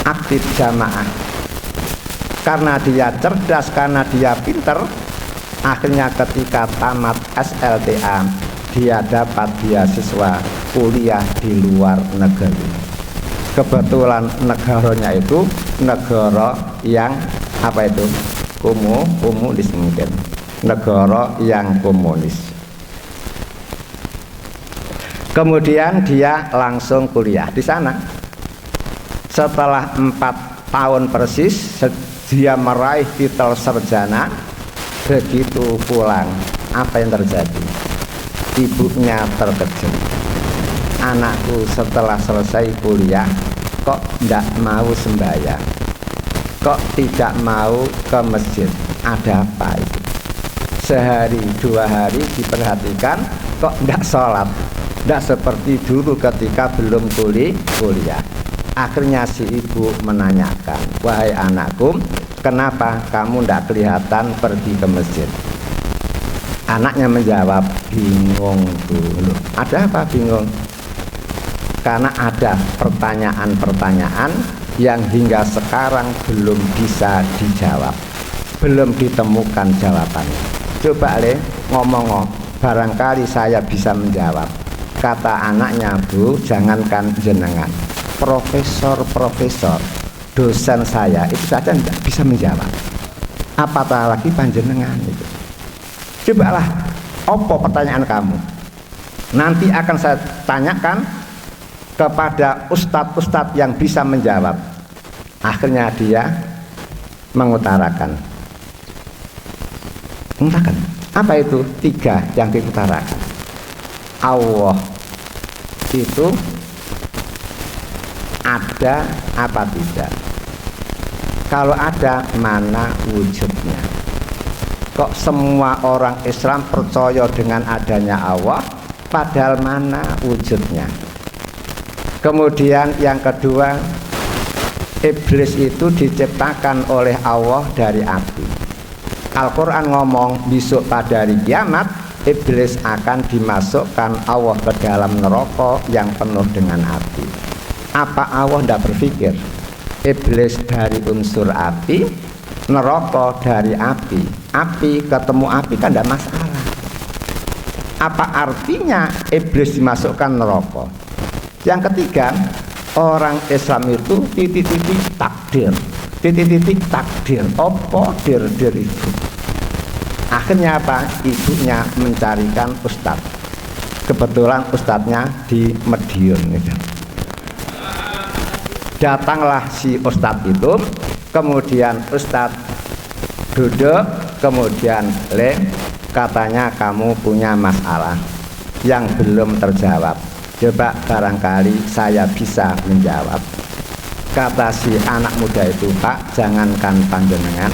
aktif jamaah. Karena dia cerdas, karena dia pinter, akhirnya ketika tamat SLTA dia dapat beasiswa kuliah di luar negeri. Kebetulan negaranya itu negara yang apa itu? Komunis mungkin. Negara yang komunis. Kemudian dia langsung kuliah di sana. Setelah 4 tahun persis dia meraih titel sarjana. Begitu pulang, apa yang terjadi? Ibunya terkejut. Anakku setelah selesai kuliah kok tidak mau sembahyang, kok tidak mau ke masjid. Ada apa itu? Sehari 2 hari diperhatikan kok tidak sholat, tidak seperti dulu ketika belum kuliah. Akhirnya si ibu menanyakan, wahai anakku, kenapa kamu tidak kelihatan pergi ke masjid? Anaknya menjawab, bingung dulu. Ada apa bingung? Karena ada pertanyaan-pertanyaan yang hingga sekarang belum bisa dijawab, belum ditemukan jawabannya. Coba ngomong, barangkali saya bisa menjawab. Kata anaknya, Bu, jangankan jenengan, profesor, dosen saya itu saja tidak bisa menjawab, apatah lagi panjenengan itu. Cobalah, apa pertanyaan kamu? Nanti akan saya tanyakan kepada ustadz-ustadz yang bisa menjawab. Akhirnya dia mengutarakan. Apa itu? 3 yang diutarakan. Allah itu ada apa tidak? Kalau ada, mana wujudnya? Kok semua orang Islam percaya dengan adanya Allah, padahal mana wujudnya? Kemudian yang kedua, iblis itu diciptakan oleh Allah dari api. Al-Quran ngomong besok pada hari kiamat iblis akan dimasukkan Allah ke dalam neraka yang penuh dengan api. Apa Allah tidak berpikir iblis dari unsur api, neraka dari api, api ketemu api kan tidak masalah. Apa artinya iblis dimasukkan neraka? Yang ketiga, orang Islam itu titik-titik takdir, titik-titik takdir. Apa dir itu? Akhirnya apa? Ibunya mencarikan ustadz. Kebetulan ustadznya di Madiun gitu. Datanglah si ustadz itu, kemudian ustadz duduk, kemudian Le, katanya kamu punya masalah yang belum terjawab. Coba barangkali saya bisa menjawab. Kata si anak muda itu, Pak, jangankan panjenengan,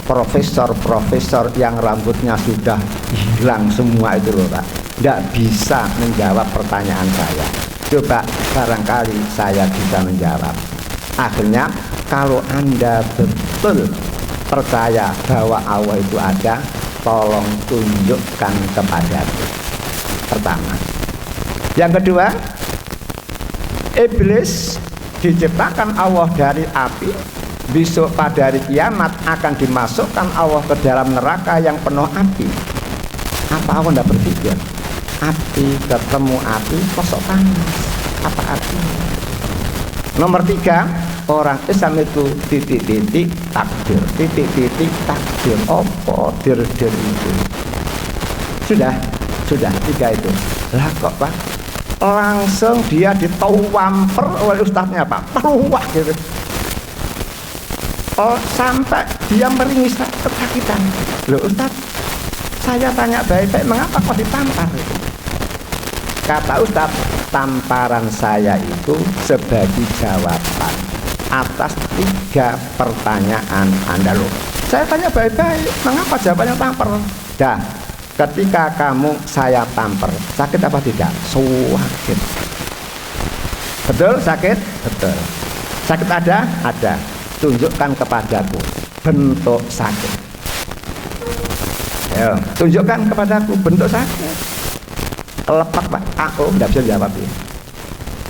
profesor-profesor yang rambutnya sudah hilang semua itu loh Pak, tidak bisa menjawab pertanyaan saya. Coba barangkali saya bisa menjawab. Akhirnya kalau Anda betul percaya bahwa Allah itu ada, tolong tunjukkan kepadaku. Pertama. Yang kedua, iblis diciptakan Allah dari api. Besok pada hari kiamat akan dimasukkan Allah ke dalam neraka yang penuh api. Apa Allah tidak berpikir? Api ketemu api kosok panas. Apa artinya? Nomor 3, orang Islam itu titik-titik takdir. Titik-titik takdir. Apa dir-dir itu? Sudah 3 itu. Lah kok Pak? Langsung dia ditawamper oleh ustadznya Pak. Peruak gitu. Oh, sampai dia meringis kesakitan. Loh Ustaz, saya tanya baik-baik, mengapa kok ditampar? Kata Ustaz, tamparan saya itu sebagai jawaban atas 3 pertanyaan Anda loh. Saya tanya baik-baik, mengapa jawabannya tampar? Dah, ketika kamu saya tampar, sakit apa tidak? Sakit. Betul sakit? Betul. Sakit ada? Ada. Tunjukkan kepadaku bentuk sakit. Ayo, tunjukkan kepadaku bentuk sakit. Lepak Pak, aku tidak bisa jawab ya.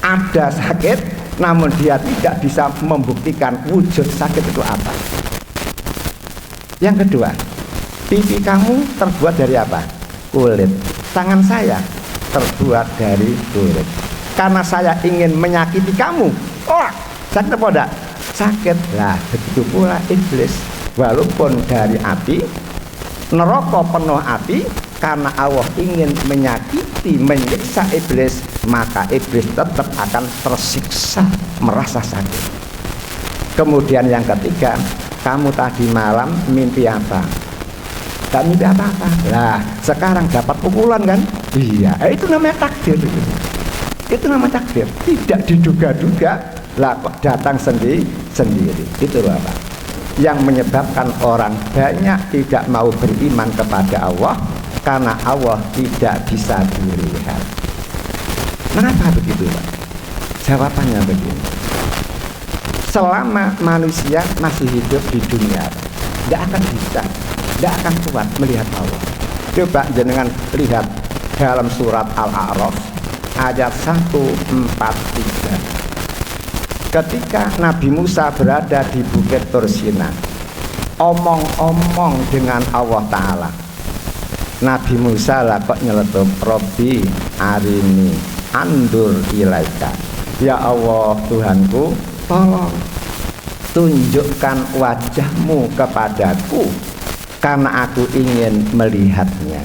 Ada sakit, namun dia tidak bisa membuktikan wujud sakit itu apa. Yang kedua, pipi kamu terbuat dari apa? Kulit. Tangan saya terbuat dari kulit. Karena saya ingin menyakiti kamu. Oh, sakit apa enggak? Sakit. Lah, begitu pula iblis. Walaupun dari api, neraka penuh api, karena Allah ingin menyakiti, menyiksa iblis, maka iblis tetap akan tersiksa, merasa sakit. Kemudian yang ketiga, kamu tadi malam mimpi apa? Tak mimpi apa-apa. Lah, sekarang dapat pukulan kan? Iya, itu namanya takdir. Itu namanya takdir. Tidak diduga-duga, lah kok datang sendiri. Itu apa? Yang menyebabkan orang banyak tidak mau beriman kepada Allah, karena Allah tidak bisa dilihat. Mengapa begitu Pak? Jawabannya begini. Selama manusia masih hidup di dunia, tidak akan bisa, tidak akan kuat melihat Allah. Coba jenengan lihat dalam surat Al-A'raf ayat 143. Ketika Nabi Musa berada di Bukit Tursina, omong-omong dengan Allah Ta'ala. Nabi Musa lah kok nyeletuk, Robbi arini andur ilaika. Ya Allah Tuhanku, tolong tunjukkan wajahmu kepadaku, karena aku ingin melihatnya.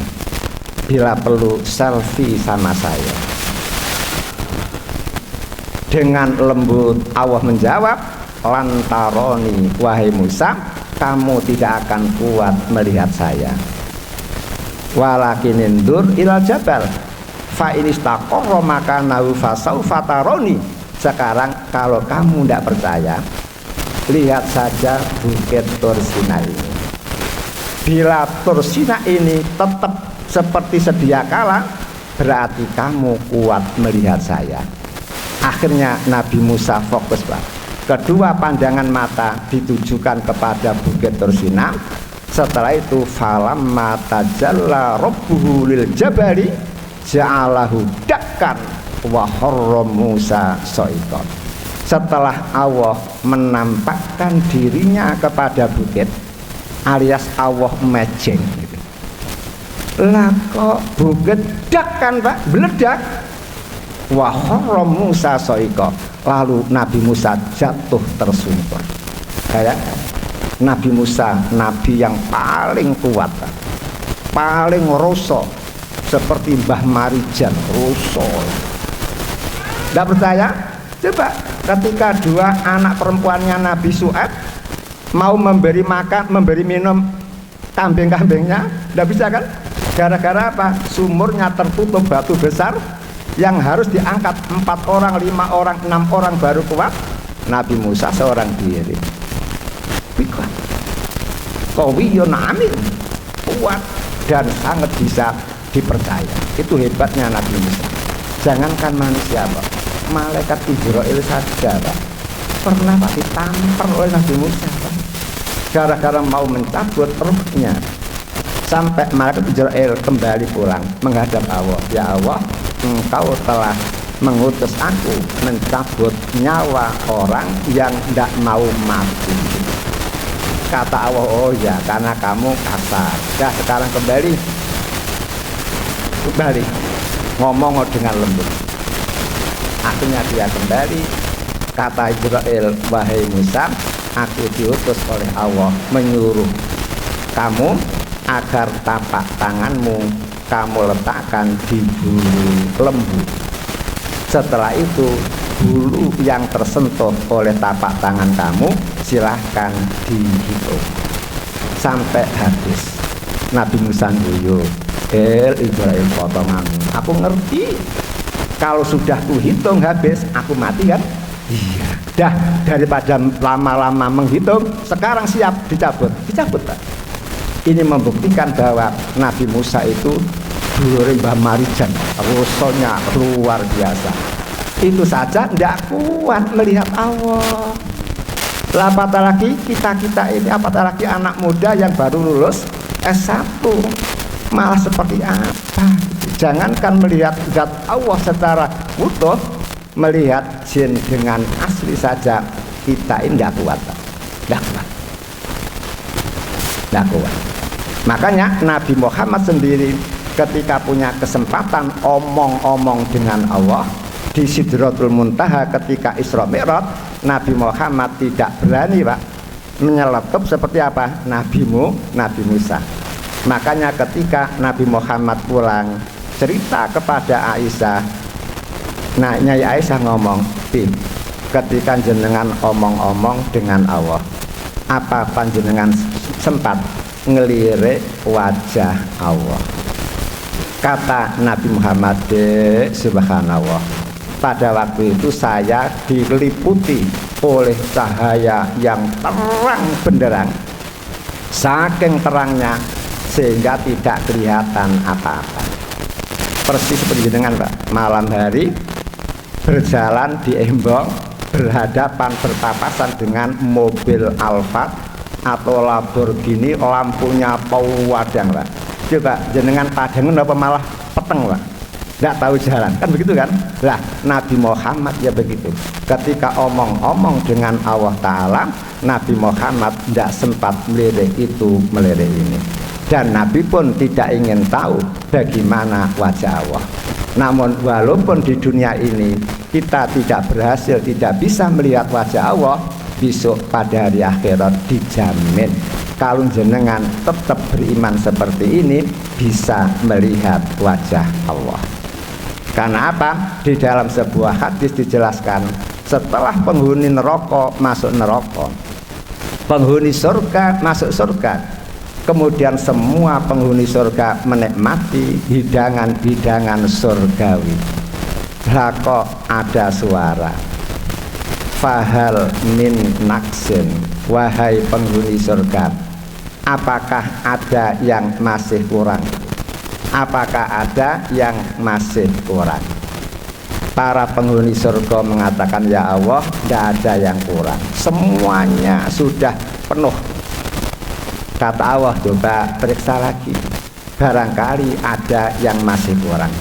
Bila perlu selfie sama saya. Dengan lembut Allah menjawab, lantaroni wahai Musa, kamu tidak akan kuat melihat saya. Walakin indur ilal jabal fa inistaqarra makanahu fasaufa taroni. Sekarang kalau kamu tidak percaya, lihat saja Bukit Tursina ini. Bila Tursina ini tetap seperti sedia kala, berarti kamu kuat melihat saya. Akhirnya Nabi Musa fokus Pak. Kedua pandangan mata ditujukan kepada Bukit Tursina. Setelah itu falamma tajalla rabbuhu lil jabali ja'alahu dakkan wa harra Musa sa'iqan. Setelah Allah menampakkan dirinya kepada bukit, alias Allah mejeng gitu. Lah kok bukit dakkan Pak, meledak. Wa harra Musa sa'iqan. Lalu Nabi Musa jatuh tersungkur. Kayak Nabi Musa, nabi yang paling kuat, paling roso, seperti Mbah Marijan, roso. Tidak percaya? Coba ketika dua anak perempuannya Nabi Syuaib mau memberi makan, memberi minum Kambing-kambingnya tidak bisa kan? Gara-gara apa? Sumurnya tertutup batu besar yang harus diangkat 4 orang, 5 orang, 6 orang baru kuat. Nabi Musa seorang diri. Kuat. Qawiyun amin. Kuat dan sangat bisa dipercaya. Itu hebatnya Nabi Musa. Jangankan manusia, Pak. Malaikat Jibril saja, Pak, pernah Pak ditampar oleh Nabi Musa, Pak. Gara-gara mau mencabut ruhnya. Sampai malaikat Jibril kembali pulang menghadap Allah. Ya Allah, Engkau telah mengutus aku mencabut nyawa orang yang tidak mau mati. Kata Allah, oh ya, karena kamu kasar. Dah, sekarang kembali ngomong dengan lembut. Akhirnya dia kembali. Kata Jibril, wahai Musa, aku diutus oleh Allah menyuruh kamu agar tapak tanganmu kamu letakkan di bulu lembu. Setelah itu bulu yang tersentuh oleh tapak tangan kamu silahkan dihitung sampai habis. Nabi Musa guyu, Ibrahim potonganmu. Aku ngerti kalau sudah kuhitung habis aku mati kan? Iya. Dah, daripada lama-lama menghitung, sekarang siap dicabut Pak. Ini membuktikan bahwa Nabi Musa itu dulure Mbah Marijan, rusonya luar biasa. Itu saja tidak kuat melihat Allah. Lah apatah lagi kita ini, apatah lagi anak muda yang baru lulus S1, malah seperti apa? Jangankan melihat zat Allah secara utuh, melihat jin dengan asli saja kita ini tidak kuat. Makanya Nabi Muhammad sendiri ketika punya kesempatan omong-omong dengan Allah di Sidratul Muntaha ketika Isra Mi'raj, Nabi Muhammad tidak berani, Pak, menyeletup seperti apa Nabi Musa. Makanya ketika Nabi Muhammad pulang cerita kepada Aisyah, nah Nyai Aisyah ngomong, ketika jenengan omong-omong dengan Allah, apa panjenengan sempat ngelirik wajah Allah? Kata Nabi Muhammad, subhanallah, pada waktu itu saya diliputi oleh cahaya yang terang benderang, saking terangnya sehingga tidak kelihatan apa-apa. Persis seperti dengan Pak, malam hari berjalan di embong, berhadapan berpapasan dengan mobil Alphard atau Lamborghini, lampunya padang, Pak. Coba jenengan padangan apa malah peteng, Pak? Tidak tahu jalan, kan begitu kan? Lah Nabi Muhammad ya begitu. Ketika omong-omong dengan Allah Ta'ala, Nabi Muhammad tidak sempat melirik itu, melirik ini. Dan Nabi pun tidak ingin tahu bagaimana wajah Allah. Namun walaupun di dunia ini kita tidak berhasil, tidak bisa melihat wajah Allah, besok pada hari akhirat dijamin kalau jenengan tetap beriman seperti ini bisa melihat wajah Allah. Karena apa? Di dalam sebuah hadis dijelaskan, setelah penghuni neraka masuk neraka, penghuni surga masuk surga, kemudian semua penghuni surga menikmati hidangan-hidangan surgawi. Lah kok ada suara, fahal min naksin, wahai penghuni surga, apakah ada yang masih kurang? Apakah ada yang masih kurang? Para penghuni surga mengatakan, ya Allah, tidak ada yang kurang, semuanya sudah penuh. Kata Allah, coba periksa lagi, barangkali ada yang masih kurang.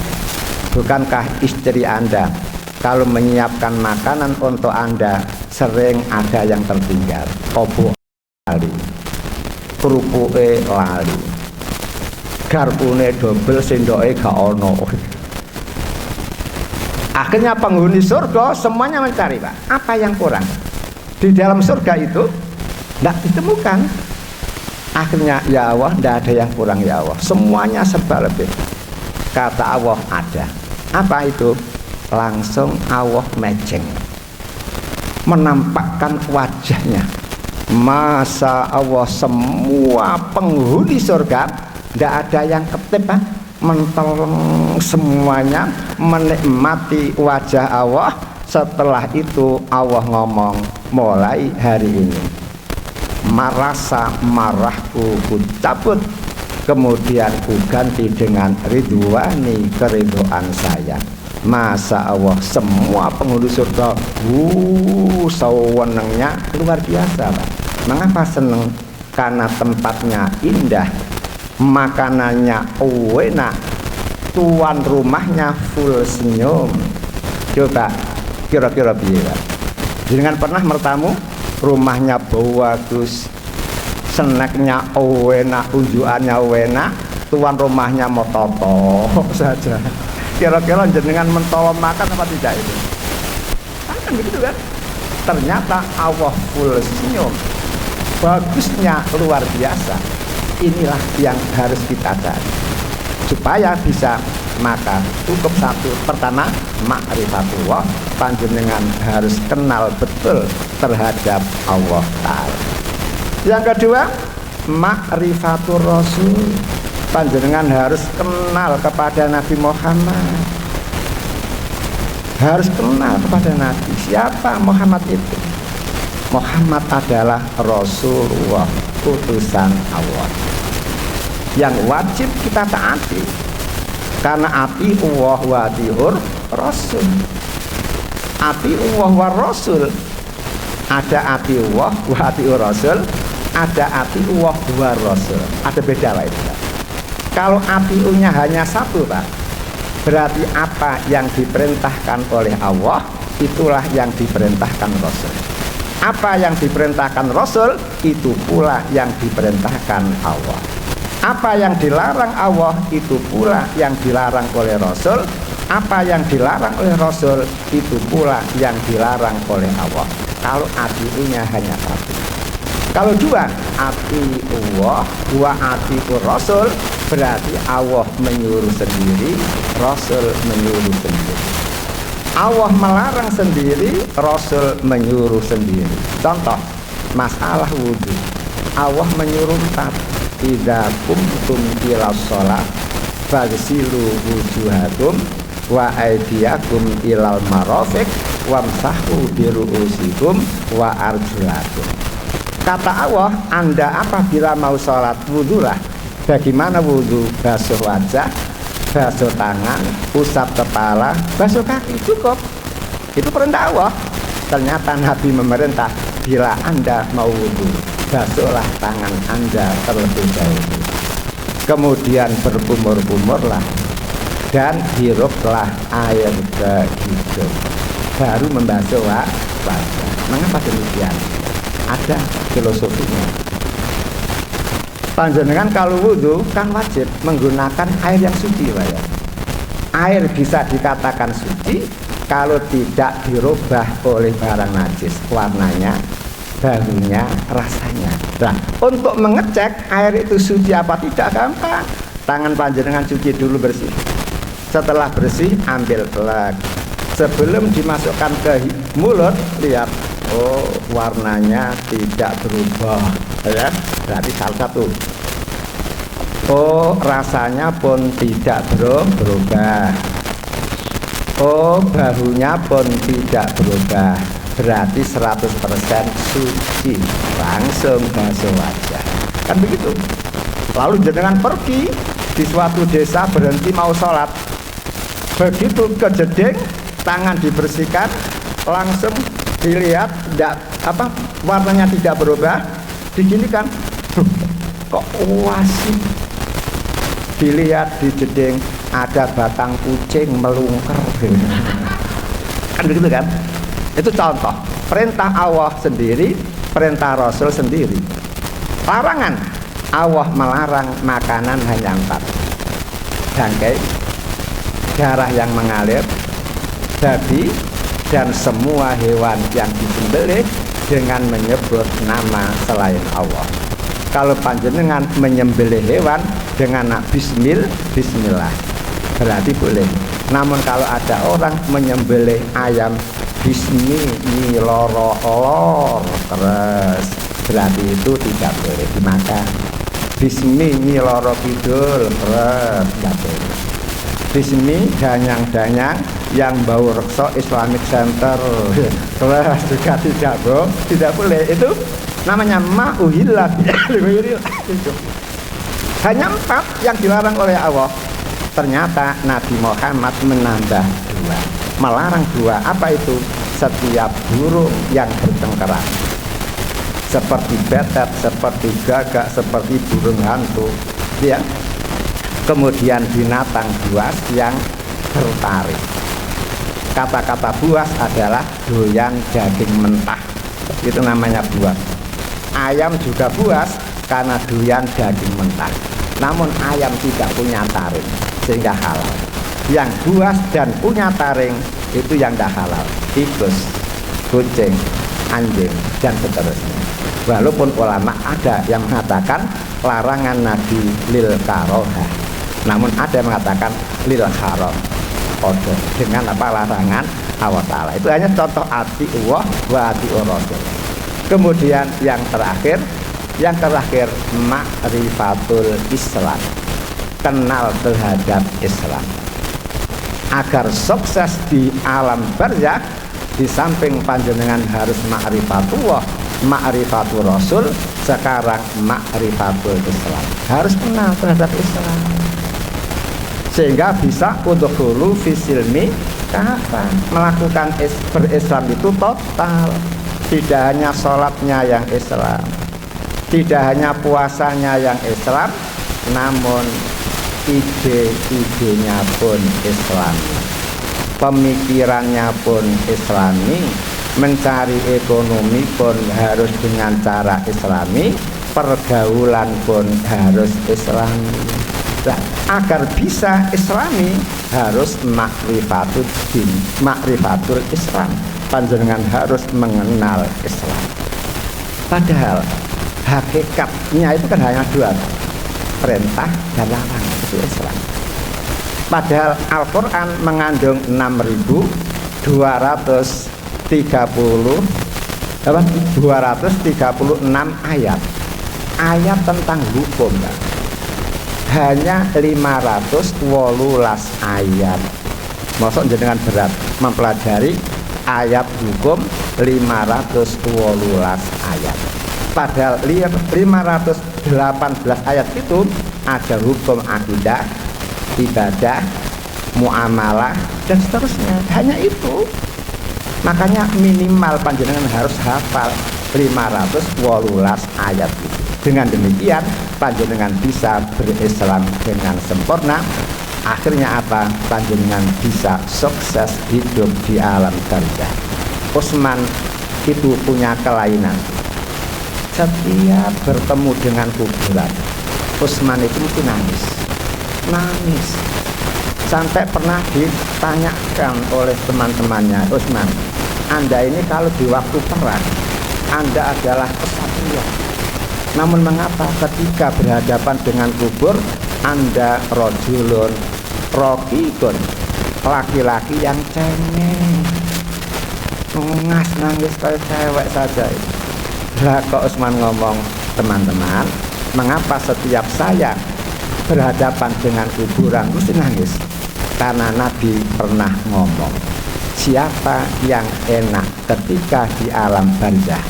Bukankah istri Anda kalau menyiapkan makanan untuk Anda sering ada yang tertinggal? Opo lali, kerupuke lali, garpune double, sendoke gak ono. Akhirnya penghuni surga semuanya mencari, Pak, apa yang kurang. Di dalam surga itu tidak ditemukan. Akhirnya, ya Allah, tidak ada yang kurang, ya Allah, semuanya serba lebih. Kata Allah, ada. Apa itu? Langsung Allah mejeng, menampakkan wajahnya. Masa Allah semua penghuni surga tidak ada yang ketip, mentolong semuanya menikmati wajah Allah. Setelah itu Allah ngomong, mulai hari ini rasa marahku ku cabut, kemudian ku ganti dengan ridwani, keridhaan saya. Masa Allah semua penghuni surga sewenangnya luar biasa, Pak. Mengapa seneng? Karena tempatnya indah, makanannya enak, tuan rumahnya full senyum. Coba kira-kira piye, Pak? Jenengan pernah mertamu rumahnya bagus, snacknya enak, unjukannya enak, tuan rumahnya mau toto saja. Kira-kira jenengan mentolong makan apa tidak itu? Kan begitu kan? Ternyata Allah full senyum, bagusnya luar biasa. Inilah yang harus kita cari supaya bisa. Maka cukup satu, pertama ma'rifatullah, panjenengan harus kenal betul terhadap Allah Ta'ala. Yang kedua ma'rifatur Rasul, panjenengan harus kenal kepada Nabi Muhammad, harus kenal kepada Nabi. Siapa Muhammad itu? Muhammad adalah Rasulullah, utusan Allah yang wajib kita taati. Karena ati Allah wa atiur Rasul. Ati Allah wa Rasul. Ada ati Allah wa atiur Rasul, ada ati Allah wa Rasul. Ada beda lah itu, Pak. Kalau atiunya hanya satu, Pak, berarti apa yang diperintahkan oleh Allah, itulah yang diperintahkan Rasul. Apa yang diperintahkan Rasul, itu pula yang diperintahkan Allah. Apa yang dilarang Allah, itu pula yang dilarang oleh Rasul. Apa yang dilarang oleh Rasul, itu pula yang dilarang oleh Allah. Kalau atiunya hanya satu. Kalau dua, ati Allah, dua ati Rasul, berarti Allah menyuruh sendiri, Rasul menyuruh sendiri. Allah melarang sendiri, Rasul menyuruh sendiri. Contoh, masalah wudhu, Allah menyuruh tadi, idza kumtum ila sholat faghsilu wujuhakum wa aydiyakum ilal marafiq wamsahu bi ru'usikum wa arjulakum. Kata Allah, Anda apabila mau sholat wudhulah. Bagaimana wudhu? Basuh wajah, basuh tangan, usap kepala, basuh kaki, cukup. Itu perintah Allah. Ternyata Nabi memerintah, bila Anda mau wudhu, basuhlah tangan Anda terlebih dahulu, kemudian berkumur-kumurlah dan hiruplah air ke hidung, baru membasuh wajah. Mengapa demikian? Ada filosofinya. Panjenengan kalau wudhu kan wajib menggunakan air yang suci, Pak, ya. Air bisa dikatakan suci kalau tidak dirubah oleh barang najis, warnanya, baunya, rasanya. Nah, untuk mengecek air itu suci apa tidak gampang. Tangan panjenengan cuci dulu bersih. Setelah bersih, ambil lagi. Sebelum dimasukkan ke mulut, lihat, oh warnanya tidak berubah, ya. Berarti salah satu. Oh rasanya pun tidak berubah. Oh baunya pun tidak berubah. Berarti 100% suci. Langsung basuh wajah. Kan begitu. Lalu jenengan pergi di suatu desa, berhenti mau sholat. Begitu ke jeding, tangan dibersihkan, langsung dilihat warnanya tidak berubah. Diginikan, kok wasi. Dilihat di jeding ada batang kucing melungker. Kan begitu kan? Itu contoh. Perintah Allah sendiri, perintah Rasul sendiri. Larangan, Allah melarang makanan hanya 4: bangkai, darah yang mengalir, babi, dan semua hewan yang disembelih dengan menyebut nama selain Allah. Kalau panjenengan menyembelih hewan dengan bismillah, berarti boleh. Namun kalau ada orang menyembelih ayam, bismillah terus berarti itu tidak boleh dimakan. Bismi Nyiloro Kidul tidak boleh. Bismi Danyang-Danyang yang bau rekso Islamic Center terus juga tidak boleh. Itu namanya ma'uhillah itu. Hanya 4 yang dilarang oleh Allah. Ternyata Nabi Muhammad menambah 2, melarang 2. Apa itu? Setiap burung yang bercengkeram, seperti betet, seperti gagak, seperti burung hantu, ya. Kemudian binatang buas yang tertarik. Kata-kata buas adalah doyan daging mentah, itu namanya buas. Ayam juga buas karena doyan daging mentah. Namun ayam tidak punya taring, sehingga halal. Yang buas dan punya taring itu yang tidak halal. Tikus, kucing, anjing, dan seterusnya. Walaupun ulama ada yang mengatakan larangan Nabi lil karohah, namun ada yang mengatakan lil haram, odo dengan apa larangan Allah Ta'ala. Itu hanya contoh ati Allah wa ati Rasul. Kemudian yang terakhir ma'rifatul Islam, kenal terhadap Islam. Agar sukses di alam barzakh, di samping panjenengan harus ma'rifatullah, ma'rifatul Rasul, sekarang ma'rifatul Islam, harus kenal terhadap Islam, sehingga bisa udkhulu fisilmi kapan melakukan berislam itu total. Tidak hanya sholatnya yang Islam, tidak hanya puasanya yang Islam, namun ide-idenya pun Islami, pemikirannya pun Islami, mencari ekonomi pun harus dengan cara Islami, pergaulan pun harus Islami. Nah, agar bisa Islami harus ma'rifatul din, ma'rifatul Islam. Panjenengan harus mengenal Islam. Padahal hakikatnya itu kan hanya 2, perintah dan larangan, itu Islam. Padahal Al-Quran mengandung 236 ayat tentang hukum, kan? Hanya 518 ayat. Maksud jenengan berat mempelajari ayat hukum 518 ayat. Padahal 518 ayat itu ada hukum akidah, ibadah, muamalah, dan seterusnya. Hanya itu. Makanya minimal panjenengan harus hafal 518 ayat itu. Dengan demikian panjenengan bisa berislam dengan sempurna. Akhirnya apa? Panjenengan bisa sukses hidup di alam barzakh. Utsman itu punya kelainan. Setiap bertemu dengan kuburan, Utsman itu mesti nangis. Sampai pernah ditanyakan oleh teman-temannya, Utsman, Anda ini kalau di waktu perang Anda adalah kesatria, namun mengapa ketika berhadapan dengan kubur Anda rojulun rokikun, laki-laki yang cengeng, nangis kayak cewek saja. Lah kok Utsman ngomong, teman-teman, mengapa setiap saya berhadapan dengan kuburan mesti nangis? Karena Nabi pernah ngomong, siapa yang enak ketika di alam barzakh,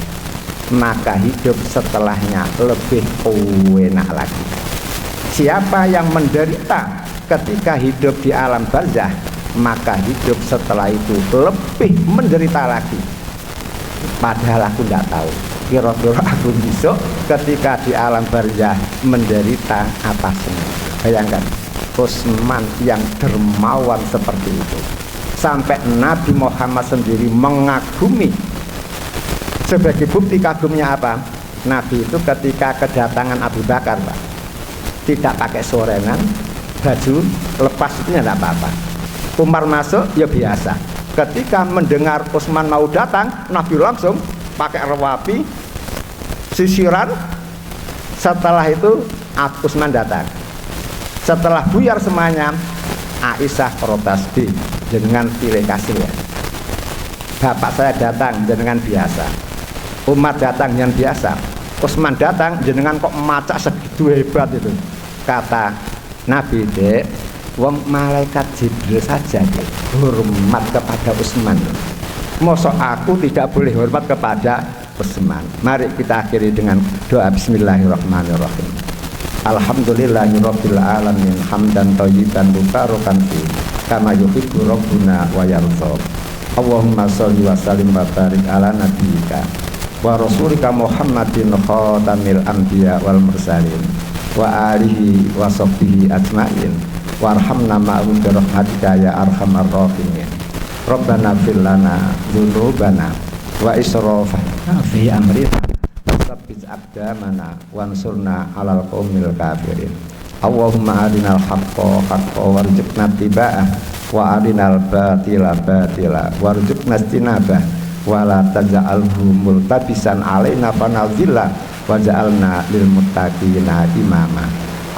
maka hidup setelahnya lebih enak lagi. Siapa yang menderita ketika hidup di alam barzakh, maka hidup setelah itu lebih menderita lagi. Padahal aku tidak tahu kira-kira aku besok ketika di alam barzakh menderita apa semua. Bayangkan Utsman yang dermawan seperti itu, sampai Nabi Muhammad sendiri mengagumi. Sebagai bukti kagumnya apa? Nabi itu ketika kedatangan Abu Bakar, Pak, tidak pakai sorengan, baju lepas itu tidak apa-apa. Umar masuk ya biasa. Ketika mendengar Utsman mau datang, Nabi langsung pakai rewapi, sisiran. Setelah itu Utsman datang. Setelah buyar semuanya, Aisyah protes, dengan pilih kasih ya. Bapak saya datang dengan biasa, Umar datang yang biasa. Utsman datang, jenengan kok macak segitu hebat itu. Kata Nabi, dek, wong malaikat Jibril saja hormat kepada Utsman. Mosok aku tidak boleh hormat kepada Utsman. Mari kita akhiri dengan doa bismillahirrahmanirrahim. Alhamdulillahirabbil alamin hamdan thayyiban mubarakan fi kama yuhibbu rabbuna wa yarda. Allahumma sholli wa sallim wa barik ala nabiyyika wa rasulika Muhammadin khatamil anbiya wal mursalin wa alihi wa sahbihi ajmain warhamna ma'hum bi rahmatika ya arhamar rahimin. Rabbana fir lana dzunubana wa israfana fi amrina tsabbit aqdamana wansurna 'alal qaumil kafirin. Allahumma arinal haqqo haqqo warzuqna tiba'ah wa arinal batila batila warzuqna istinabah wa la taj'alhu multabisan 'alaina fanadhilla waj'alna lil muttaqina imama.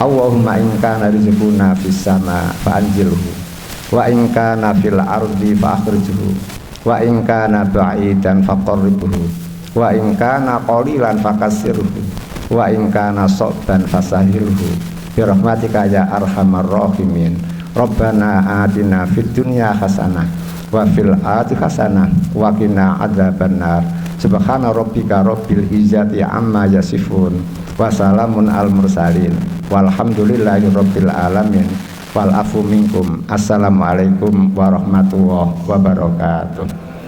Allahumma in kana rizquna fis sama fa anjilhu wa in kana fil ardi fa akhrijhu wa in kana ba'idan faqarribhu wa in kana qalilan fakassirhu wa in kana sabban fasahilhu bi rahmatika ya arhamar rahimin. Rabbana atina fid dunya hasanah wa fil akhirati hasanah wa qina adzabannar. Subhana rabbika rabbil izzati amma yasifun wa salamun al mursalin walhamdulillahi rabbil alamin wal afu minkum. Assalamualaikum warahmatullahi wabarakatuh.